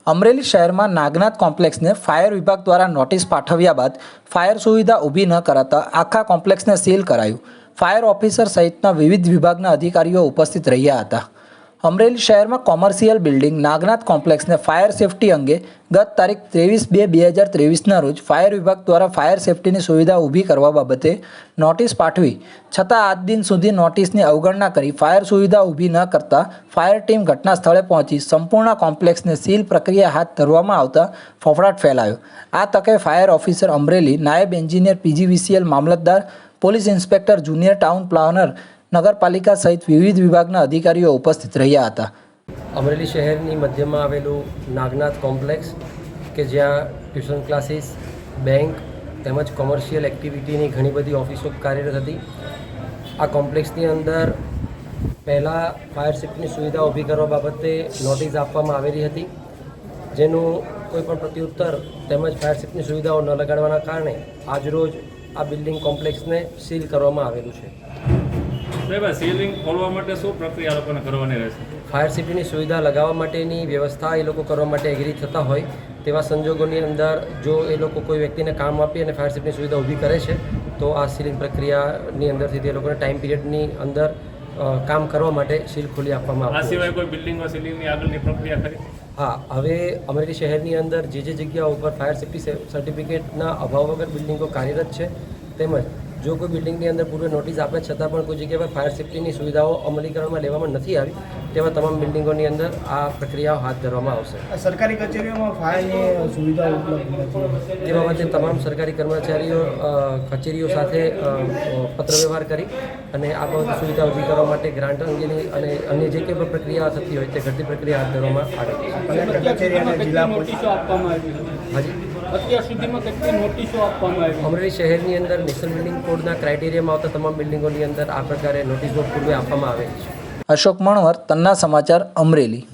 અમરેલી શહેરમાં નાગનાથ કોમ્પ્લેક્સને ફાયર વિભાગ દ્વારા નોટિસ પાઠવ્યા બાદ ફાયર સુવિધા ઊભી ન કરાતા આખા કોમ્પ્લેક્સને સીલ કરાયું। ફાયર ઓફિસર સહિતના વિવિધ વિભાગના અધિકારીઓ ઉપસ્થિત રહ્યા હતા। અમરેલી શહેરમાં કોમર્શિયલ બિલ્ડિંગ નાગનાથ કોમ્પ્લેક્સને ફાયર સેફટી અંગે ગત તારીખ 23/2/2023ના રોજ ફાયર વિભાગ દ્વારા ફાયર સેફટીની સુવિધા ઊભી કરવા બાબતે નોટિસ પાઠવી છતાં આજ દિન સુધી નોટિસની અવગણના કરી ફાયર સુવિધા ઊભી ન કરતા ફાયર ટીમ ઘટના સ્થળે પહોંચી સંપૂર્ણ કોમ્પ્લેક્સને સીલ પ્રક્રિયા હાથ ધરવામાં આવતા ફફડાટ ફેલાયો। આ તકે ફાયર ઓફિસર અમરેલી, નાયબ એન્જિનિયર PGVCL, મામલતદાર, police inspector, junior town planner, નગરપાલિકા સહિત વિવિધ વિભાગના અધિકારીઓ ઉપસ્થિત રહ્યા હતા। અમરેલી શહેરની મધ્યમાં આવેલું નાગનાથ કોમ્પ્લેક્સ કે જ્યાં ટ્યુશન ક્લાસીસ, બેંક તેમજ કોમર્શિયલ એક્ટિવિટીની ઘણી બધી ઓફિસો કાર્યરત હતી। આ કોમ્પ્લેક્સની અંદર પહેલાં ફાયર સેફ્ટીની સુવિધા ઊભી કરવા બાબતે નોટિસ આપવામાં આવેલી હતી, જેનું કોઈપણ પ્રત્યુત્તર તેમજ ફાયર સેફ્ટીની સુવિધાઓ ન લગાડવાના કારણે આજરોજ આ બિલ્ડિંગ કોમ્પ્લેક્સને સીલ કરવામાં આવેલું છે। સીલિંગ ખોલવા માટે શું પ્રક્રિયા લોકોને કરવાની રહેશે? ફાયર સેફ્ટીની સુવિધા લગાવવા માટેની વ્યવસ્થા એ લોકો કરવા માટે એગ્રી થતા હોય તેવા સંજોગોની અંદર જો એ લોકો કોઈ વ્યક્તિને કામ આપી અને ફાયર સેફ્ટીની સુવિધા ઊભી કરે છે તો આ સીલિંગ પ્રક્રિયાની અંદરથી તે લોકોને ટાઈમ પીરિયડની અંદર કામ કરવા માટે સીલ ખોલી આપવામાં આવે। આ સિવાય કોઈ બિલ્ડિંગો સીલિંગની આગળની પ્રક્રિયા કરી? હા, હવે અમરેલી શહેરની અંદર જે જગ્યાઓ ઉપર ફાયર સેફ્ટી સર્ટિફિકેટના અભાવ વગર બિલ્ડિંગો કાર્યરત છે તેમજ જો કોઈ બિલ્ડિંગની અંદર પૂર્વે નોટિસ આપે છતાં પણ કોઈ જગ્યા પર ફાયર સેફ્ટીની સુવિધાઓ અમલીકરણમાં લેવામાં નથી આવી તેવા તમામ બિલ્ડિંગોની અંદર આ પ્રક્રિયાઓ હાથ ધરવામાં આવશે। સરકારી કચેરીઓમાં ફાયરની સુવિધા ઉપલબ્ધ નથી તે બાબતે તમામ સરકારી કર્મચારીઓ કચેરીઓ સાથે પત્ર વ્યવહાર કરી અને આ બાબતે સુવિધા ઊભી કરવા માટે ગ્રાન્ટ અંગેની અને અન્ય જે કંઈ પણ પ્રક્રિયા થતી હોય તે ઘટતી પ્રક્રિયા હાથ ધરવામાં આવે છે। કચેરી અને જિલ્લા નોટિસો આપવામાં આવી હાજી, અત્યાર સુધીમાં કેટલી નોટિસો આપવામાં આવી? અમરેલી શહેરની અંદર નેશનલ બિલ્ડિંગ કોડના ક્રાઇટેરિયામાં આવતા તમામ બિલ્ડિંગોની અંદર આ પ્રકારે નોટિસો પૂર્વે આપવામાં આવેલી છે। અશોક મણવર, તન્ના સમાચાર, અમરેલી।